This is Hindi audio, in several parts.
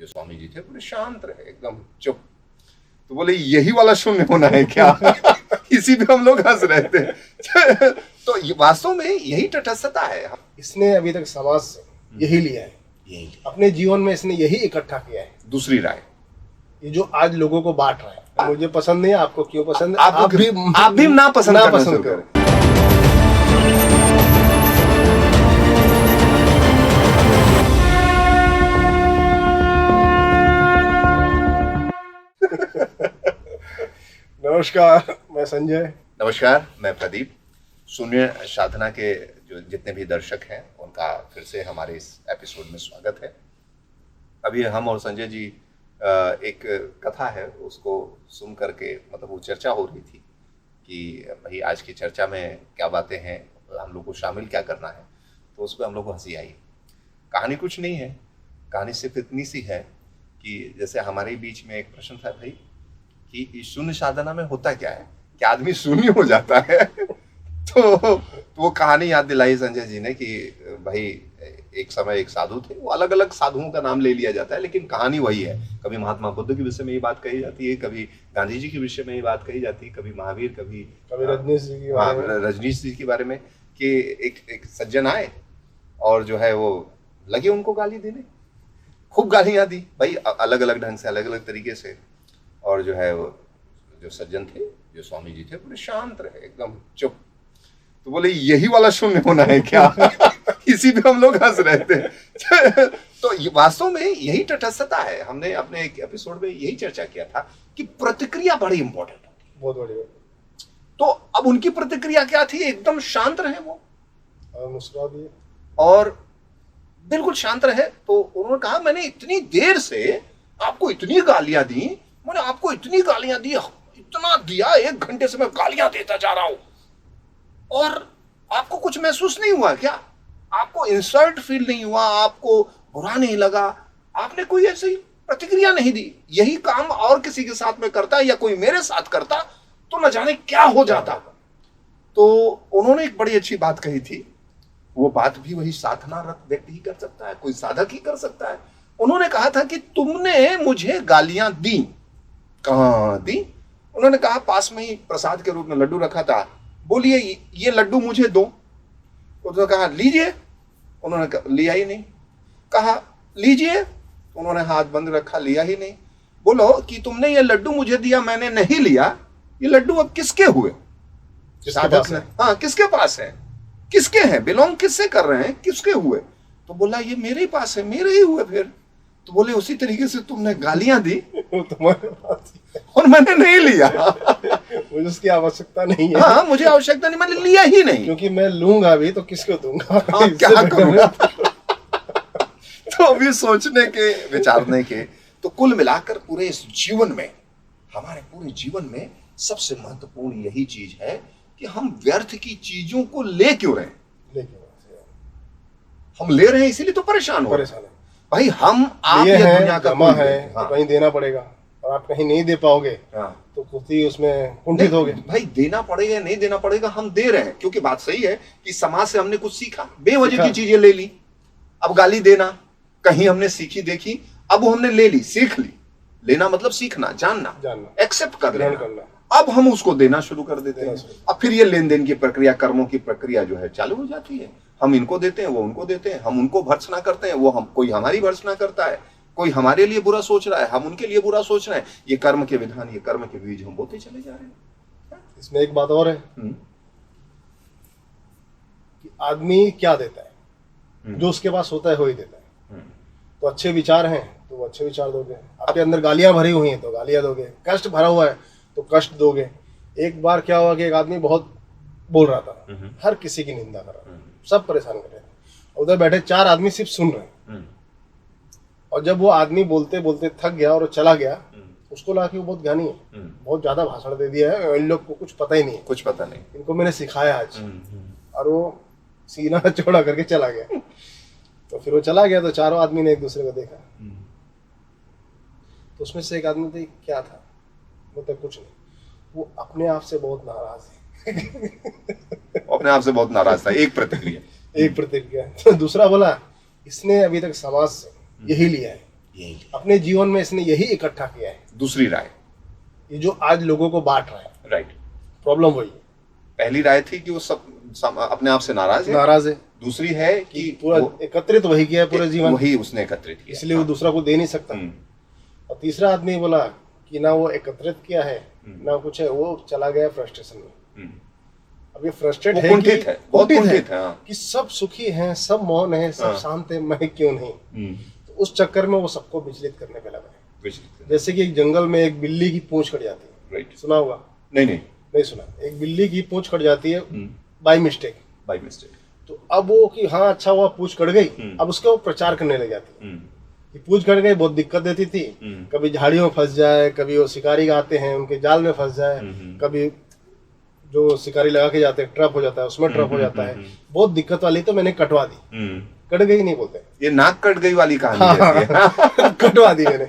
स्वामी जी थे, बड़े शांत रहे, एकदम चुप। तो बोले यही वाला शून्य होना है क्या? इसी पे हम लोग हंस रहे थे। तो वास्तव में यही तटस्थता है। इसने अभी तक समाज से यही लिया है, यही अपने जीवन में इसने यही इकट्ठा किया है। दूसरी राय, ये जो आज लोगों को बांट रहा है, मुझे पसंद नहीं है, आपको क्यों पसंद है? आप भी ना पसंद करो। नमस्कार, मैं संजय। नमस्कार, मैं प्रदीप। शून्य साधना के जो जितने भी दर्शक हैं उनका फिर से हमारे इस एपिसोड में स्वागत है। अभी हम और संजय जी एक कथा है उसको सुन करके, मतलब वो चर्चा हो रही थी कि भाई आज की चर्चा में क्या बातें हैं, हम लोग को शामिल क्या करना है। तो उस पर हम लोग को हंसी आई। कहानी कुछ नहीं है, कहानी सिर्फ इतनी सी है कि जैसे हमारे बीच में एक प्रश्न था भाई कि शून्य साधना में होता क्या है, क्या आदमी शून्य हो जाता है? तो वो कहानी याद दिलाई संजय जी ने कि भाई एक समय एक साधु थे, वो अलग अलग साधुओं का नाम ले लिया जाता है लेकिन कहानी वही है। कभी महात्मा बुद्ध के विषय में ये बात कही जाती है, कभी गांधी जी के विषय में ये बात कही जाती है, कभी महावीर, कभी रजनीश जी के बारे में कि एक सज्जन आए और जो है वो लगे उनको गाली देने, खूब गालियां दी भाई, अलग अलग ढंग से, अलग अलग तरीके से। और जो है वो जो सज्जन थे, जो स्वामी जी थे, बड़े शांत रहे, एकदम चुप। तो बोले यही वाला शून्य होना है क्या? इसी पे हम लोग हंस रहे थे। तो वास्तव में यही तटस्थता है। हमने अपने एक एपिसोड में यही चर्चा किया था कि प्रतिक्रिया बड़ी इंपॉर्टेंट होती है, बहुत बढ़िया। तो अब उनकी प्रतिक्रिया क्या थी? एकदम शांत रहे वो, मुस्कुरा दिए और बिल्कुल शांत रहे। तो उन्होंने कहा मैंने इतनी देर से आपको इतनी गालियां दी, मैंने आपको इतनी गालियां दी, इतना दिया, 1 घंटे से मैं गालियां देता जा रहा हूं, और आपको कुछ महसूस नहीं हुआ क्या? आपको इंसल्ट फील नहीं हुआ? आपको बुरा नहीं लगा? आपने कोई ऐसी प्रतिक्रिया नहीं दी। यही काम और किसी के साथ में करता या कोई मेरे साथ करता तो न जाने क्या हो जाता। तो उन्होंने एक बड़ी अच्छी बात कही थी। वो बात भी वही साधनारत व्यक्ति ही कर सकता है, कोई साधक ही कर सकता है। उन्होंने कहा था कि तुमने मुझे गालियां दी। कहां दी? उन्होंने कहा पास में ही प्रसाद के रूप में लड्डू रखा था, बोलिए ये लड्डू मुझे दो। उन्होंने कहा लीजिए, उन्होंने लिया ही नहीं। कहा लीजिए, उन्होंने हाथ बंद रखा, लिया ही नहीं। बोलो कि तुमने ये लड्डू मुझे दिया, मैंने नहीं लिया, ये लड्डू अब किसके हुए? साधक ने, हाँ किसके पास है, किसके हैं, बिलोंग किससे कर रहे हैं, किसके हुए? तो बोला ये मेरे पास है, मेरे ही हुए। फिर तो बोले उसी तरीके से तुमने गालियां दी तुम्हारे पास और मैंने नहीं लिया। मुझे उसकी आवश्यकता नहीं है। हाँ मुझे आवश्यकता नहीं, मैंने लिया ही नहीं, क्योंकि मैं लूंगा भी तो किसको दूंगा? हाँ, क्या करूंगा? तो अभी सोचने के, विचारने के, तो कुल मिलाकर पूरे इस जीवन में, हमारे पूरे जीवन में सबसे महत्वपूर्ण यही चीज है कि हम व्यर्थ की चीजों को ले क्यों रहे हैं? हम ले रहे हैं इसीलिए तो परेशान हो रहे हैं भाई। हम आप ये दुनिया का जमा है, हाँ। कहीं देना पड़ेगा और आप कहीं नहीं दे पाओगे, हाँ। तो खुद ही उसमें कुंठित होगे। भाई देना पड़ेगा, नहीं देना पड़ेगा, हम दे रहे हैं क्योंकि बात सही है कि समाज से हमने कुछ सीखा, बेवजह की चीजें ले ली। अब गाली देना कहीं हमने सीखी देखी, अब वो हमने ले ली, सीख ली। लेना मतलब सीखना, जानना, एक्सेप्ट कर लेना। अब हम उसको देना शुरू कर देते हैं। अब फिर ये लेन देन की प्रक्रिया, कर्मों की प्रक्रिया जो है चालू हो जाती है। हम इनको देते हैं, वो उनको देते हैं, हम उनको भर्त्सना करते हैं, वो हम, कोई हमारी भर्त्सना करता है, कोई हमारे लिए बुरा सोच रहा है, हम उनके लिए बुरा सोच रहे हैं। ये कर्म के विधान, ये कर्म के बीज हम बोते चले जा रहे हैं। इसमें एक बात और है कि आदमी क्या देता है, जो उसके पास होता है वो ही देता है। तो अच्छे विचार हैं तो वो अच्छे विचार दोगे, आपके अंदर गालियां भरी हुई हैं तो गालियां दोगे, कष्ट भरा हुआ है तो कष्ट दोगे। एक बार क्या हुआ कि एक आदमी बहुत बोल रहा था, हर किसी की निंदा कर रहा था, सब परेशान कर रहे थे। उधर बैठे 4 आदमी सिर्फ सुन रहे हैं। और जब वो आदमी बोलते बोलते थक गया और चला गया, उसको लगा कि वो बहुत ज्ञानी है, बहुत ज्यादा भाषण दे दिया है, इन लोग को कुछ पता ही नहीं है, कुछ पता नहीं, इनको मैंने सिखाया आज। और वो सीना चौड़ा करके चला गया। तो फिर वो चला गया तो चारों आदमी ने एक दूसरे को देखा। तो उसमें से एक आदमी थे, क्या था? मतलब कुछ नहीं, वो अपने आप से बहुत नाराज है। अपने आप से बहुत नाराज था। एक प्रतिक्रिया। तो दूसरा बोला इसने अभी तक समाज से यही लिया है, यही लिया, अपने जीवन में इसने यही इकट्ठा किया है। दूसरी राय, ये जो आज लोगों को बांट रहा है, राइट। प्रॉब्लम वही है। पहली राय थी कि वो सब अपने आप से नाराज है, नाराज है। दूसरी है कि पूरा एकत्रित वही किया है पूरे जीवन, वही उसने एकत्रित किया, इसलिए वो दूसरा को दे नहीं सकता। और तीसरा आदमी बोला कि ना वो एकत्रित किया है ना कुछ है, वो चला गया फ्रस्ट्रेशन में। अब ये फ्रस्ट्रेट है, कुंठित है, बहुत कुंठित है, हाँ। कि सब सुखी हैं, सब मौन है, सब शांत है, मैं क्यों नहीं। तो उस चक्कर में वो सबको विचलित करने पे लगा है। जैसे कि एक जंगल में एक बिल्ली की पूंछ कट जाती है, राइट, सुना होगा? नहीं सुना। एक बिल्ली की पूंछ कट जाती है बाय मिस्टेक, तो अब वो कि हाँ अच्छा हुआ पूंछ कट गई, अब उसका वो प्रचार करने लग जाती है कि पूंछ कट गई, बहुत दिक्कत देती थी, कभी झाड़ियों में फंस जाए, कभी वो शिकारी आते हैं उनके जाल में फंस जाए, कभी जो शिकारी लगा के जाते हैं ट्रैप हो जाता है, उसमें ट्रैप हो जाता है, बहुत दिक्कत वाली, तो मैंने कटवा दी। कट गई नहीं बोलते, ये नाक कट गई वाली कहानी है। कटवा दी मैंने।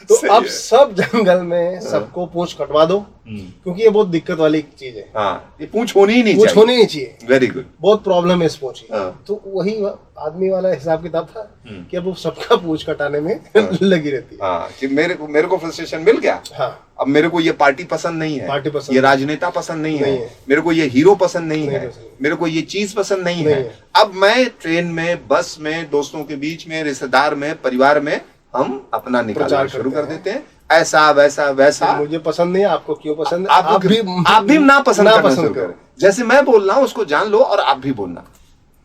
तो अब सब जंगल में सबको पूंछ कटवा दो, क्योंकि ये बहुत दिक्कत वाली चीज है। हाँ, ये पूंछ होनी ही नहीं पूंछ चाहिए, होनी नहीं चाहिए, वेरी गुड, बहुत प्रॉब्लम है इस पूंछ की। हाँ। तो वही आदमी वाला हिसाब किताब था कि अब वो सबका पूंछ कटाने में लगी रहती है। हाँ, कि मेरे को फ्रस्ट्रेशन मिल गया, हाँ, अब मेरे को ये पार्टी पसंद नहीं है, पार्टी पसंद ये नहीं। राजनेता पसंद नहीं नहीं है, है। मेरे को ये हीरो पसंद नहीं है, पसंद। मेरे को ये चीज पसंद नहीं नहीं है। है। अब मैं ट्रेन में, बस में, दोस्तों के बीच में, रिश्तेदार में, परिवार में हम अपना निकालना प्रचार शुरू करते कर हैं। देते हैं, ऐसा वैसा वैसा। मुझे पसंद नहीं है, आपको क्यों पसंद है, आप भी ना पसंद करना शुरू करो। जैसे मैं बोल रहा हूं उसको जान लो और आप भी बोलना।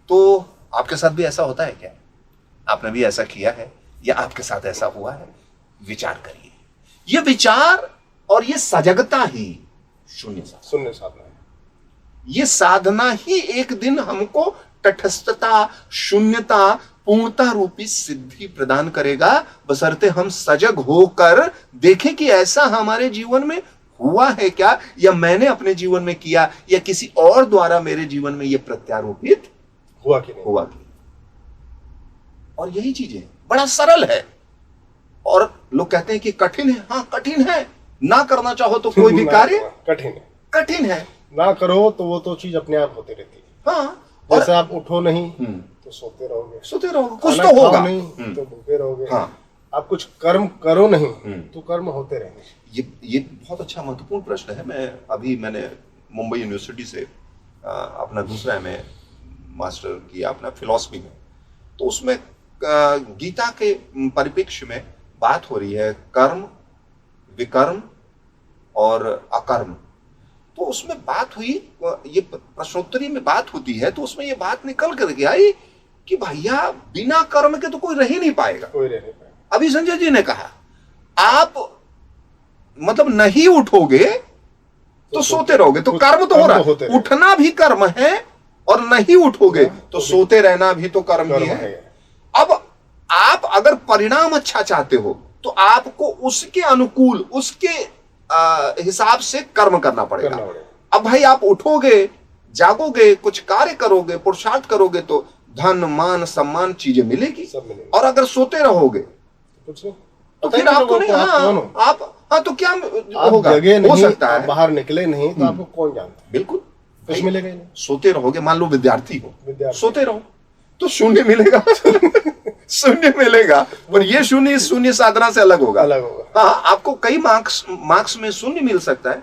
तो आपके साथ भी ऐसा होता है क्या? आपने भी ऐसा किया है या आपके साथ ऐसा हुआ है? विचार करिए। ये विचार और ये सजगता ही शून्य साधना है। ये साधना ही एक दिन हमको तटस्थता, शून्यता, पूर्णता रूपी सिद्धि प्रदान करेगा, बशर्ते हम सजग होकर देखें कि ऐसा हमारे जीवन में हुआ है क्या, या मैंने अपने जीवन में किया, या किसी और द्वारा मेरे जीवन में यह प्रत्यारोपित हुआ कि नहीं हुआ कि। और यही चीजें बड़ा सरल है, और लोग कहते हैं कि कठिन है। हाँ, कठिन है, ना करना चाहो तो कोई भी कार्य कठिन है, ना करो तो वो तो चीज अपने आप होती रहती है। हाँ, जैसे आप उठो नहीं तो सोते रहोगे, कुछ तो होगा, नहीं तो भूखे रहोगे। हाँ। आप कुछ कर्म करो नहीं तो कर्म होते रहेंगे। ये बहुत अच्छा महत्वपूर्ण प्रश्न है। मैंने मुंबई यूनिवर्सिटी से अपना दूसरा एमए मास्टर किया अपना फिलॉसफी में, तो उसमें गीता के परिप्रेक्ष्य में बात हो रही है कर्म, विकर्म और अकर्म। तो उसमें बात हुई, ये प्रश्नोत्तरी में बात होती है, तो उसमें ये बात निकल करके आई कि भैया बिना कर्म के तो कोई रह ही नहीं पाएगा। अभी संजय जी ने कहा आप मतलब नहीं उठोगे तो सोते रहोगे, तो कर्म तो हो रहा है, उठना भी कर्म है, और नहीं उठोगे तो सोते रहना भी तो कर्म ही है। अब आप अगर परिणाम अच्छा चाहते हो तो आपको उसके अनुकूल, उसके हिसाब से कर्म करना पड़ेगा। अब भाई आप उठोगे, जागोगे, कुछ कार्य करोगे, पुरुषार्थ करोगे तो धन, मान, सम्मान चीजें मिलेगी, और अगर सोते रहोगे तो फिर आपको नहीं, हाँ तो क्या होगा, हो सकता है बाहर निकले नहीं तो आपको कौन जानता है। बिल्कुल, कुछ मिलेगा नहीं। सोते रहोगे, मान लो विद्यार्थी हो, सोते रहो तो शून्य मिलेगा। शून्य मिलेगा, पर ये शून्य इस शून्य साधना से अलग होगा। हाँ, आपको कई मार्क्स में शून्य मिल सकता है,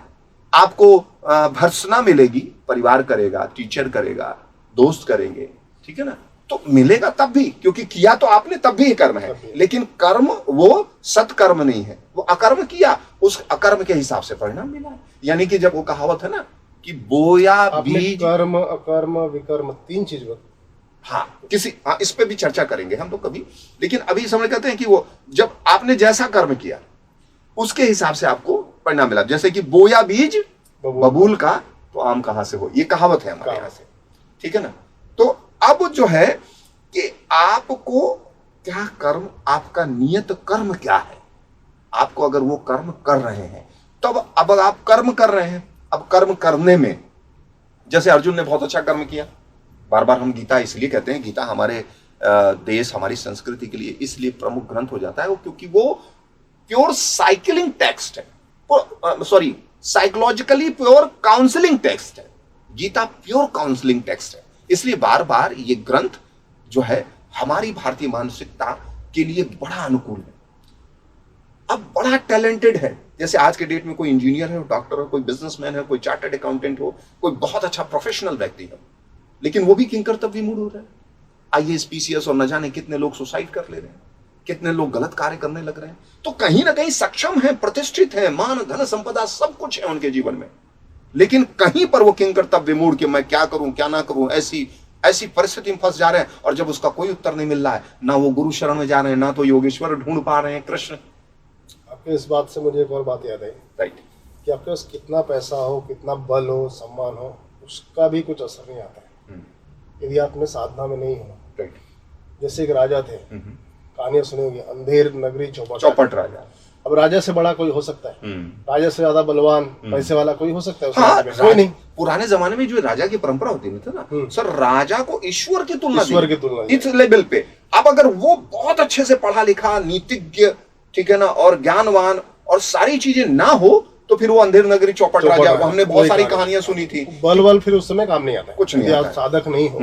आपको भर्त्सना मिलेगी, परिवार करेगा, टीचर करेगा, दोस्त करेंगे, ठीक है ना, तो मिलेगा तब भी, क्योंकि किया तो आपने तब भी कर्म है, लेकिन कर्म वो सत्कर्म नहीं है, वो अकर्म किया, उस अकर्म के हिसाब से परिणाम मिला। यानी कि जब वो कहावत है ना कि बोया बीज, कर्म, अकर्म, विकर्म, 3 चीज। हाँ, इस पे भी चर्चा करेंगे हम लोग कभी, लेकिन अभी समझ कहते हैं कि वो जब आपने जैसा कर्म किया उसके हिसाब से आपको परिणाम मिला। जैसे कि बोया बीज बबूल का तो आम कहां से हो, ये कहावत है हमारे यहाँ से, ठीक है ना। तो अब जो है कि आपको क्या कर्म, आपका नियत कर्म क्या है, आपको अगर वो कर्म कर रहे हैं तब, अब आप कर्म कर रहे हैं, अब कर्म करने में जैसे अर्जुन ने बहुत अच्छा कर्म किया। बार बार हम गीता इसलिए कहते हैं, गीता हमारे देश, हमारी संस्कृति के लिए इसलिए प्रमुख ग्रंथ हो जाता है वो क्योंकि वो प्योर साइकिलिंग टेक्स्ट है, sorry psychologically pure counselling text है। गीता प्योर काउंसलिंग टेक्स्ट है, इसलिए बार बार ये ग्रंथ जो है हमारी भारतीय मानसिकता के लिए बड़ा अनुकूल है। बड़ा टैलेंटेड है, जैसे आज के डेट में कोई इंजीनियर है, डॉक्टर हो, कोई बिजनेसमैन है, कोई चार्टर्ड अकाउंटेंट हो, कोई बहुत अच्छा प्रोफेशनल व्यक्ति हो, लेकिन वो भी किंकर तब विमूढ़ हो रहा है। आईएएस पीसीएस और न जाने कितने लोग सुसाइड कर ले रहे हैं, कितने लोग गलत कार्य करने लग रहे हैं। तो कहीं ना कहीं सक्षम है, प्रतिष्ठित है, मान धन संपदा सब कुछ है उनके जीवन में, लेकिन कहीं पर वो किंकर तब विमूढ़ कि मैं क्या करूं क्या ना करूं, ऐसी ऐसी परिस्थिति में फंस जा रहे हैं। और जब उसका कोई उत्तर नहीं मिल रहा है, ना वो गुरु शरण में जा रहे हैं, ना तो योगेश्वर ढूंढ पा रहे हैं, कृष्ण। आपके इस बात से मुझे एक और बात याद आई, राइट, कि आपके पास कितना पैसा हो, कितना बल हो, सम्मान हो, उसका भी कुछ असर नहीं आता है यदि आप में साधना में नहीं हो। राइट। जैसे एक राजा थे, कहानियां सुनी होगी, अंधेर नगरी चौपट राजा। अब राजा से बड़ा कोई हो सकता है? राजा से ज्यादा बलवान पैसे वाला कोई हो सकता है? हाँ, कोई नहीं। पुराने जमाने में जो राजा की परंपरा होती थी ना सर, राजा को ईश्वर की तुलना इस लेवल पे। अब अगर वो बहुत अच्छे से पढ़ा लिखा, नीतिज्ञ, ठीक है ना, और ज्ञानवान और सारी चीजें ना हो, तो फिर वो अंधेर नगरी चौपट राजा, हमने बहुत सारी कहानियां सुनी थी। बल फिर उस समय काम नहीं आता, कुछ नहीं। आप साधक नहीं हो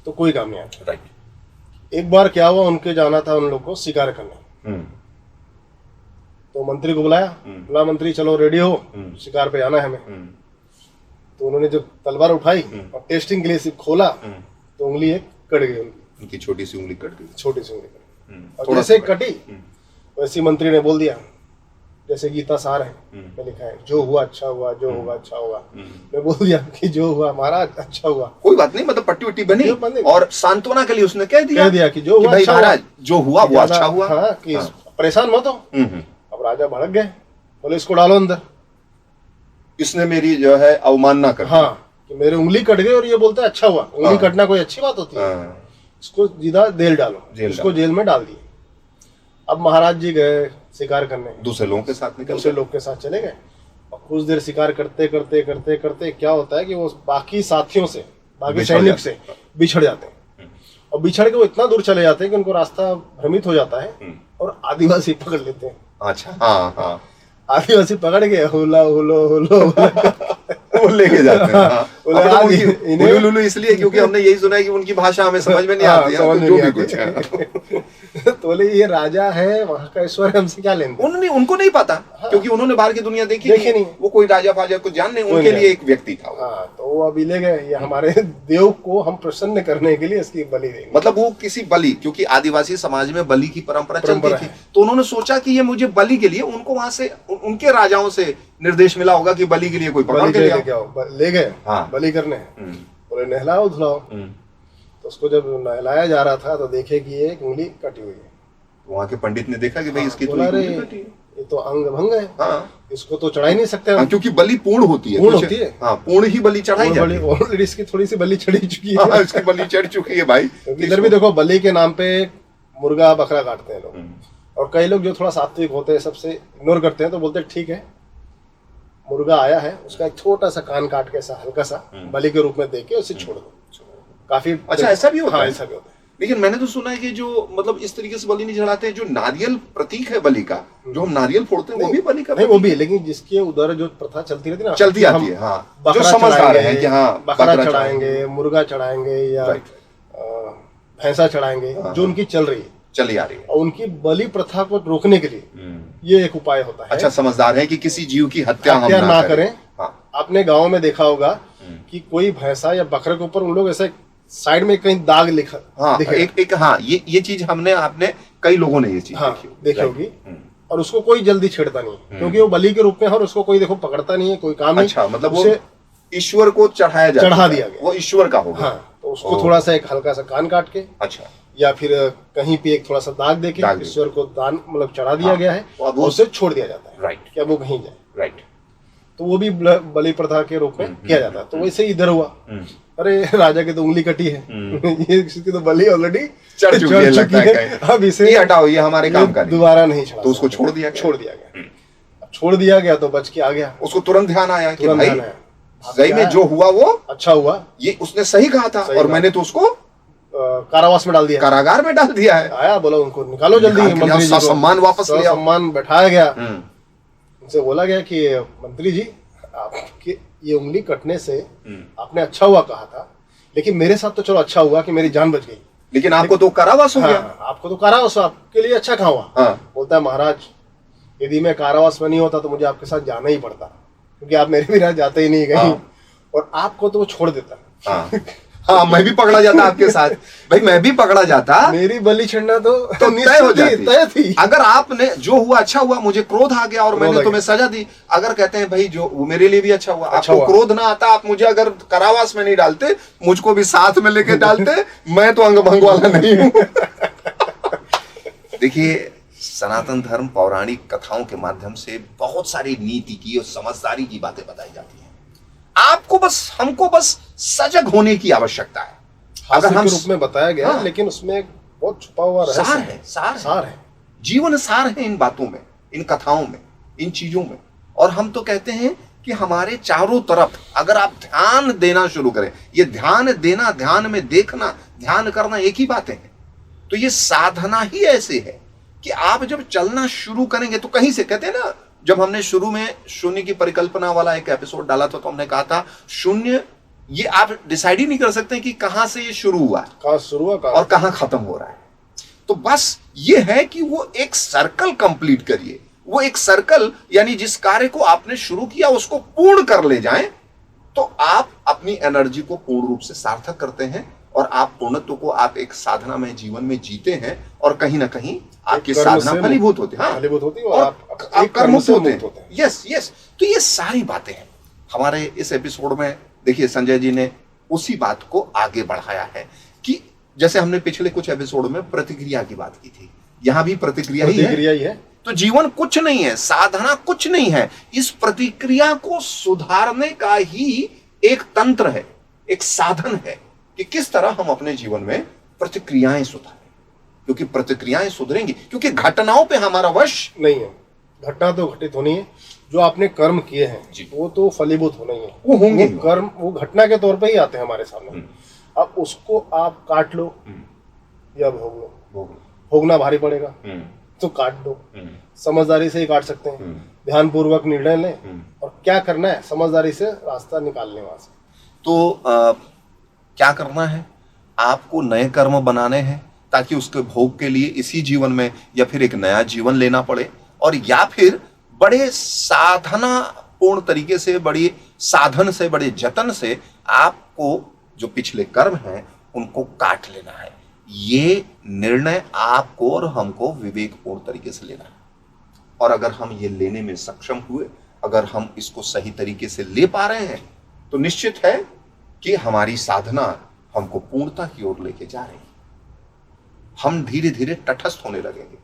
तो कोई काम नहीं आता। राइट। एक बार क्या हुआ, उनके जाना था उन लोग को शिकार करने, तो मंत्री को बुलाया, बोला मंत्री चलो रेडी हो, शिकार पे जाना है हमें। तो उन्होंने जब तलवार उठाई और टेस्टिंग के लिए सिर्फ खोला, तो उंगली एक कट गई, उनकी छोटी सी उंगली कट गई, छोटी सी उंगली। और जैसे कटी वैसे मंत्री ने बोल दिया, जैसे गीता सार है में लिखा है, जो हुआ अच्छा हुआ, जो होगा अच्छा होगा। मैं बोल दिया कि जो हुआ महाराज अच्छा हुआ, कोई बात नहीं, मतलब पट्टी उट्टी बनी और सांत्वना के लिए उसने कह दिया कि जो हुआ अच्छा महाराज, जो हुआ वो अच्छा हुआ। हाँ, कि परेशान मत हो। अब राजा भड़क गए, बोले इसको डालो अंदर, इसने मेरी जो है अवमानना कर। हाँ, कि मेरी उंगली कट गई और ये बोलता है अच्छा हुआ। उंगली कटना कोई अच्छी बात होती है? इसको सीधा जेल डालो, इसको जेल में डाल दिए। अब महाराज जी गए शिकार करने, दूसरे लोगों के साथ चले गए, और कुछ देर शिकार करते करते करते करते क्या होता है कि वो बाकी साथियों से, बाकी सैनिक से बिछड़ जाते हैं, और बिछड़ के वो इतना दूर चले जाते हैं कि उनको रास्ता भ्रमित हो जाता है, और आदिवासी पकड़ लेते हैं। अच्छा, हाँ हाँ, आदिवासी पकड़ के हुला हुलो हुलो वो लेके जाते हैं। हाँ। इसलिए क्योंकि हमने यही सुना है कि उनकी भाषा हमें समझ में नहीं आती है, तो जो भी कुछ है। तो बोले ये राजा है, वहां का ईश्वर है, हमसे क्या लेना। उनको नहीं पता, क्योंकि उन्होंने बाहर की दुनिया देखी नहीं, वो कोई राजा फाजा कुछ जान नहीं, उनके लिए एक व्यक्ति था। हाँ, तो वो अभी ले गए, ये हमारे देव को हम प्रसन्न करने के लिए इसकी बलि देंगे। मतलब वो किसी बलि, क्योंकि आदिवासी समाज में बलि की परंपरा चलती थी, तो उन्होंने सोचा कि ये मुझे बलि के लिए, उनको वहां से उनके राजाओं से निर्देश मिला होगा कि बलि के लिए कोई पकड़ के ले गए बलि करने। बोले नहलाओ धुलाओ, तो उसको जब नहलाया जा रहा था तो देखे कि ये उंगली कटी हुई है। वहाँ के पंडित ने देखा कि भाई इसकी तो ये तो अंग भंग है, इसको तो चढ़ा ही नहीं सकते, क्योंकि बलि पूर्ण होती है, पूर्ण ही बलि चढ़ाई जाती है। ऑलरेडी इसकी थोड़ी सी बलि चढ़ी चुकी है, इसकी बलि चढ़ चुकी है भाई। इधर भी देखो, बलि के नाम पे मुर्गा बकरा काटते हैं लोग, और कई लोग जो थोड़ा सात्विक होते हैं सबसे इग्नोर करते हैं, तो बोलते हैं ठीक है मुर्गा आया है, उसका एक छोटा सा कान काट के ऐसा हल्का सा बलि के रूप में देके उसे छोड़ दो। काफी अच्छा, ऐसा भी होता है? ऐसा भी होता है। लेकिन मैंने तो सुना है कि जो मतलब इस तरीके से बलि नहीं चढ़ाते हैं, जो नारियल प्रतीक है बलि का, जो हम नारियल फोड़ते हैं, वो भी बलि का नहीं, वो भी, लेकिन जिसके उधर जो प्रथा चलती रहती है ना, चलती आती है, हाँ, जो समझदार है कि हाँ बकरा चढ़ाएंगे, मुर्गा चढ़ाएंगे, या भैंसा चढ़ाएंगे, जो उनकी चली आ रही है, और उनकी बलि प्रथा को रोकने के लिए ये एक उपाय होता है। अच्छा, समझदार है कि किसी जीव की हत्या ना करें। आपने गांव में देखा होगा कि कोई भैंसा या बकरे के ऊपर उन लोग ऐसे साइड में कहीं दाग लिखा, ये चीज आपने कई लोगों ने ये चीज देखी होगी, और उसको कोई जल्दी छेड़ता नहीं, क्योंकि वो बलि के रूप में है, और उसको कोई देखो पकड़ता नहीं है, कोई काम नहीं। अच्छा, मतलब वो ईश्वर को चढ़ा दिया गया, वो ईश्वर का होगा। तो उसको थोड़ा सा एक हल्का सा कान काट के, अच्छा, या फिर कहीं पे एक थोड़ा सा दाग देके ईश्वर को दान मतलब चढ़ा दिया गया है, और उसे छोड़ दिया जाता है, राइट, क्या वो कहीं जाए, राइट। तो वो भी बलि प्रथा के रूप में किया जाता है। तो वैसे ही इधर हुआ, अरे राजा की तो उंगली कटी है, ये किसी तो बलि ऑलरेडी चढ़ चुकी है, अब इसे हटाओ, ये हमारे काम का दोबारा नहीं चढ़ा, तो उसको छोड़ दिया गया। तो बच के आ गया, उसको तुरंत ध्यान आया कि भाई सही में जो हुआ वो अच्छा हुआ, ये उसने सही कहा था, और मैंने तो उसको कारावास में डाल दिया, कारागार में डाल दिया है। आया, बोला उनको निकालो जल्दी, मंत्री जी को सम्मान वापस लिया, सम्मान बैठाया गया। उनसे बोला गया कि मंत्री जी, आपके ये उंगली कटने से आपने अच्छा हुआ कहा था, लेकिन मेरे साथ तो चलो अच्छा हुआ कि मेरी जान बच गई, लेकिन आपको तो कारावास हो गया। आपको तो कारावास, आपके लिए अच्छा कहाँ हुआ? बोलता है महाराज यदि मैं कारावास में नहीं होता तो मुझे आपके साथ जाना ही पड़ता, क्योंकि आप मेरे बिना जाते ही नहीं कहीं। हाँ। और आपको तो वो छोड़ देता। हाँ हाँ, मैं भी पकड़ा जाता आपके साथ भाई, मैं भी पकड़ा जाता। मेरी बलि चढ़ना तो तय हो निश्चित जाती। थी, तय थी। अगर आपने जो हुआ अच्छा हुआ, मुझे क्रोध आ गया और क्रोध आ मैंने गया। तुम्हें सजा दी। अगर कहते हैं भाई जो वो मेरे लिए भी अच्छा हुआ, अच्छा आपको हुआ। क्रोध ना आता, आप मुझे अगर कारावास में नहीं डालते, मुझको भी साथ में लेके डालते, मैं तो अंग भंग वाला नहीं हूं। देखिए, सनातन धर्म पौराणिक कथाओं के माध्यम से बहुत सारी नीति की और समझदारी की बातें बताई जाती हैं। आपको बस, हमको बस सजग होने की आवश्यकता है। हास्य अगर हम के रूप में बताया गया, हाँ। लेकिन उसमें एक बहुत छुपा हुआ रहस्य सार है, सार है। जीवन सार है इन बातों में, इन कथाओं में, इन चीजों में। और हम तो कहते हैं कि हमारे चारों तरफ अगर आप ध्यान देना शुरू करें, ये ध्यान देना, ध्यान में देखना, ध्यान करना एक ही बातें हैं। तो ये साधना ही ऐसे है कि आप जब चलना शुरू करेंगे तो कहीं से, कहते हैं ना, जब हमने शुरू में शून्य की परिकल्पना वाला एक एपिसोड डाला था तो हमने कहा था शून्य, ये आप डिसाइड ही नहीं कर सकते कि कहां से ये शुरू हुआ कहाँ शुरू हुआ, और कहां खत्म हो रहा है। तो बस ये है कि वो एक सर्कल कंप्लीट करिए, वो एक सर्कल, यानी जिस कार्य को आपने शुरू किया उसको पूर्ण कर ले जाएं, तो आप अपनी एनर्जी को पूर्ण रूप से सार्थक करते हैं और आप पूर्णत्व को, आप एक साधना में जीवन में जीते हैं और कहीं ना कहीं आपकी कर्म साधना से फलीभूत होती है। हाँ, फलीभूत होती है और आप आप एक कर्मुक्त से होते मुक्त हैं। Yes yes. तो ये सारी बातें हैं हमारे इस एपिसोड में। देखिए, संजय जी ने उसी बात को आगे बढ़ाया है कि जैसे हमने पिछले कुछ एपिसोड में प्रतिक्रिया की बात की थी, यहां भी प्रतिक्रिया ही है। तो जीवन कुछ नहीं है, साधना कुछ नहीं है, इस प्रतिक्रिया को सुधारने का ही एक तंत्र है, एक साधन है कि किस तरह हम अपने जीवन में प्रतिक्रियाएं सुधारें। क्योंकि प्रतिक्रियाएं सुधरेंगी, क्योंकि घटनाओं पे हमारा वश नहीं है। घटना तो घटित होनी है, जो आपने कर्म किए हैं वो तो फलीभूत होना ही है। वो होंगे, वो कर्म वो घटना के तौर पे ही आते हैं हमारे सामने। अब उसको आप काट लो या भोग लो। भोगना भारी पड़ेगा तो काट दो, समझदारी से ही काट सकते हैं। ध्यान पूर्वक निर्णय लें और क्या करना है, समझदारी से रास्ता निकाल लें वहां से। तो क्या करना है, आपको नए कर्म बनाने हैं ताकि उसके भोग के लिए इसी जीवन में या फिर एक नया जीवन लेना पड़े, और या फिर बड़े साधना पूर्ण तरीके से, बड़ी साधन से, बड़े जतन से आपको जो पिछले कर्म हैं उनको काट लेना है। ये निर्णय आपको और हमको विवेकपूर्ण तरीके से लेना है। और अगर हम ये लेने में सक्षम हुए, अगर हम इसको सही तरीके से ले पा रहे हैं, तो निश्चित है कि हमारी साधना हमको पूर्णता की ओर लेके जा रही है। हम धीरे धीरे तटस्थ होने लगेंगे,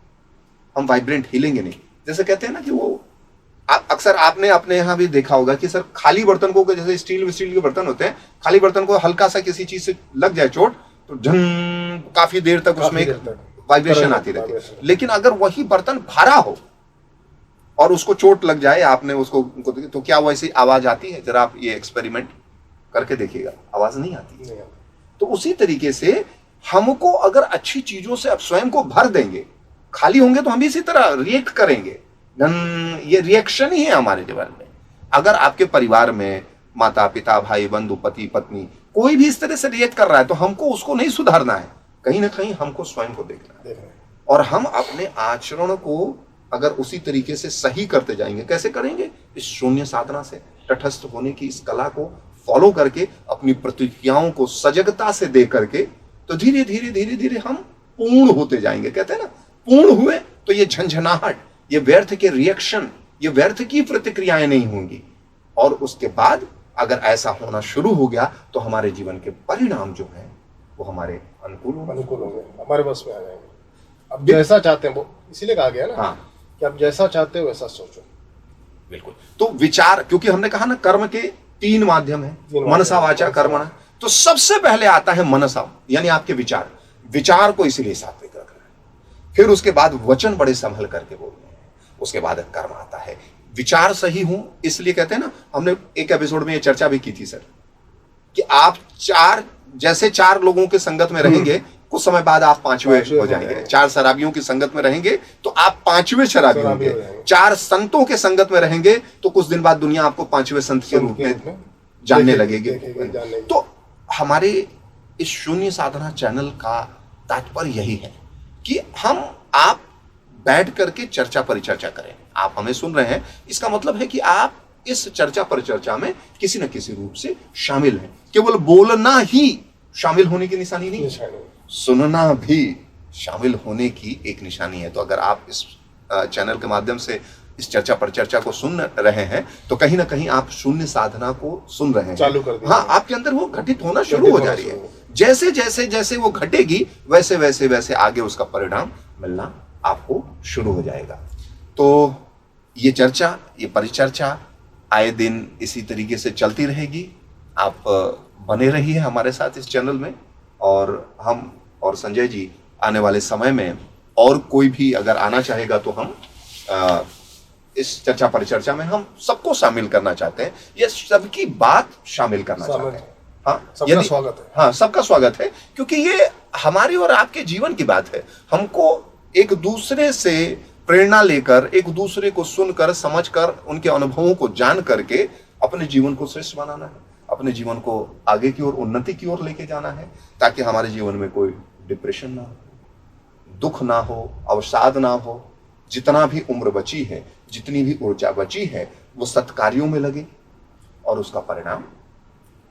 हम वाइब्रेंट हिलेंगे नहीं। जैसे कहते हैं ना कि वो अक्सर आपने अपने यहाँ भी देखा होगा कि सर, खाली बर्तन को, जैसे स्टील के बर्तन होते हैं, खाली बर्तन को हल्का सा किसी चीज से लग जाए चोट, तो झन काफी देर तक उसमें वाइब्रेशन आती रहती है। लेकिन अगर वही बर्तन भरा हो और उसको चोट लग जाए, आपने उसको, तो क्या वैसी आवाज आती है? जरा आप ये एक्सपेरिमेंट करके देखिएगा, आवाज नहीं आती। तो उसी तरीके से हमको अगर अच्छी चीजों से अब स्वयं को भर देंगे, खाली होंगे तो हम भी इसी तरह रिएक्ट करेंगे। ये रिएक्शन ही है हमारे जीवन में। अगर आपके परिवार में माता पिता, भाई बंधु, पति पत्नी, कोई भी इस तरह से रिएक्ट कर रहा है, तो हमको उसको नहीं सुधारना है, कहीं ना कहीं हमको स्वयं को देखना है। और हम अपने आचरण को अगर उसी तरीके से सही करते जाएंगे, कैसे करेंगे? इस शून्य साधना से, तटस्थ होने की इस कला को फॉलो करके, अपनी प्रतिक्रियाओं को सजगता से दे करके, तो धीरे धीरे धीरे धीरे हम पूर्ण होते जाएंगे। कहते हैं ना, पूर्ण हुए तो ये झंझनाहट, ये व्यर्थ के रिएक्शन, ये व्यर्थ की प्रतिक्रियाएं नहीं होंगी। और उसके बाद अगर ऐसा होना शुरू हो गया तो हमारे जीवन के परिणाम जो हैं वो हमारे अनुकूल होंगे, हमारे बस में आ जाएंगे। अब जैसा चाहते हैं, वो इसीलिए कहा गया ना, हाँ, कि आप जैसा चाहते हो वैसा सोचो। बिल्कुल। तो विचार, क्योंकि हमने कहा ना कर्म के 3 माध्यम है, मनसा वाचा कर्मणा। तो सबसे पहले आता है मनसा, यानी आपके विचार। विचार को इसलिए सात्विक रखना है, फिर उसके बाद वचन बड़े संभल करके बोलने हैं, उसके बाद कर्म आता है। विचार सही हूं, इसलिए कहते हैं ना, हमने एक एपिसोड में ये चर्चा भी की थी सर, कि आप जैसे 4 लोगों के संगत में रहेंगे, कुछ समय बाद आप 5वें हो जाएंगे। 4 शराबियों की संगत में रहेंगे तो आप 5वें शराबी होंगे। 4 संतों के संगत में रहेंगे तो कुछ दिन बाद दुनिया आपको 5वें संत के रूप में जानने लगेगी। तो हमारे इस शून्य साधना चैनल का तात्पर्य यही है कि आप बैठ करके चर्चा परिचर्चा करें। आप हमें सुन रहे हैं, इसका मतलब है कि आप इस चर्चा परिचर्चा में किसी न किसी रूप से शामिल हैं। केवल बोलना ही शामिल होने की निशानी नहीं, सुनना भी शामिल होने की एक निशानी है। तो अगर आप इस चैनल के माध्यम से इस चर्चा परिचर्चा को सुन रहे हैं तो कहीं ना कहीं आप शून्य साधना को सुन रहे हैं, चालू कर दिया। हाँ, आपके अंदर वो घटित होना शुरू हो जा रही है। जैसे जैसे जैसे वो घटेगी वैसे वैसे वैसे आगे उसका परिणाम मिलना आपको शुरू हो जाएगा। तो ये चर्चा, ये परिचर्चा आए दिन इसी तरीके से चलती रहेगी। आप बने रहिए हमारे साथ इस चैनल में, और हम और संजय जी आने वाले समय में और कोई भी अगर आना चाहेगा तो हम इस चर्चा परिचर्चा में हम सबको शामिल करना चाहते हैं, ये सबकी बात शामिल करना चाहते हैं। हाँ, सबका स्वागत है। हाँ, सबका स्वागत है, क्योंकि ये हमारी और आपके जीवन की बात है। हमको एक दूसरे से प्रेरणा लेकर, एक दूसरे को सुनकर, समझकर, उनके अनुभवों को जान करके अपने जीवन को श्रेष्ठ बनाना है, अपने जीवन को आगे की ओर, उन्नति की ओर लेके जाना है, ताकि हमारे जीवन में कोई डिप्रेशन ना हो, दुख ना हो, अवसाद ना हो। जितना भी उम्र बची है, जितनी भी ऊर्जा बची है, वो सत्कार्यों में लगे और उसका परिणाम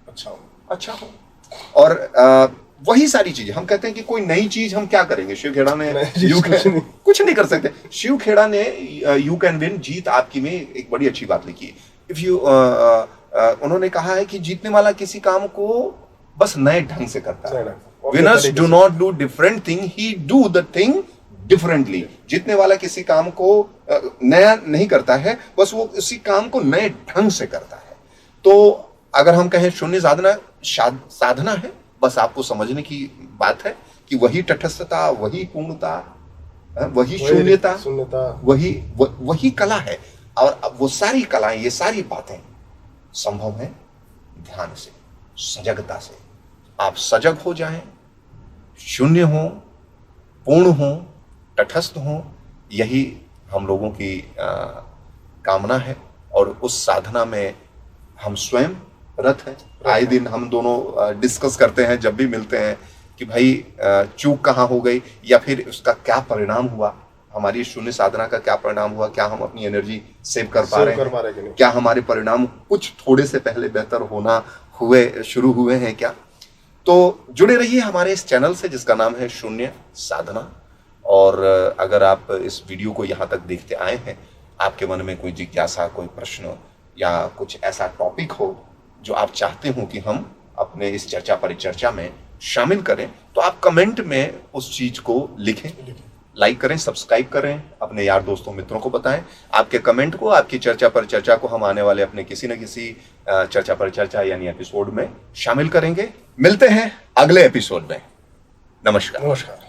अच्छा हो। और वही सारी चीजें हम कहते हैं कि कोई नई चीज हम क्या करेंगे। शिव खेड़ा ने कुछ नहीं कर सकते। शिव खेड़ा ने यू कैन विन, जीत आपकी में एक बड़ी अच्छी बात लिखी है। इफ यू उन्होंने कहा है कि जीतने वाला किसी काम को बस नए ढंग से करता है। Winners do not do different thing, he do the thing differently. जीतने वाला किसी काम को नया नहीं करता है, बस वो उसी काम को नए ढंग से करता है। तो अगर हम कहें शून्य साधना है, बस आपको समझने की बात है कि वही तटस्थता, वही पूर्णता, वही शून्यता, वही कला है। और वो सारी कलाएं, ये सारी बातें संभव है ध्यान से, सजगता से। आप सजग हो जाएं, शून्य हो, पूर्ण हो, तटस्थ हो, यही हम लोगों की कामना है। और उस साधना में हम स्वयं रत हैं। आए दिन हम दोनों डिस्कस करते हैं जब भी मिलते हैं कि भाई चूक कहाँ हो गई, या फिर उसका क्या परिणाम हुआ, हमारी शून्य साधना का क्या परिणाम हुआ, क्या हम अपनी एनर्जी सेव कर पा रहे हैं, क्या हमारे परिणाम कुछ थोड़े से पहले बेहतर होना शुरू हुए हैं क्या। तो जुड़े रहिए हमारे इस चैनल से जिसका नाम है शून्य साधना। और अगर आप इस वीडियो को यहाँ तक देखते आए हैं, आपके मन में कोई जिज्ञासा, कोई प्रश्न या कुछ ऐसा टॉपिक हो जो आप चाहते हो कि हम अपने इस चर्चा परिचर्चा में शामिल करें, तो आप कमेंट में उस चीज को लिखें, लाइक करें, सब्सक्राइब करें, अपने यार दोस्तों मित्रों को बताएं। आपके कमेंट को, आपकी चर्चा परिचर्चा को हम आने वाले अपने किसी न किसी चर्चा परिचर्चा यानी एपिसोड में शामिल करेंगे। मिलते हैं अगले एपिसोड में। नमस्कार।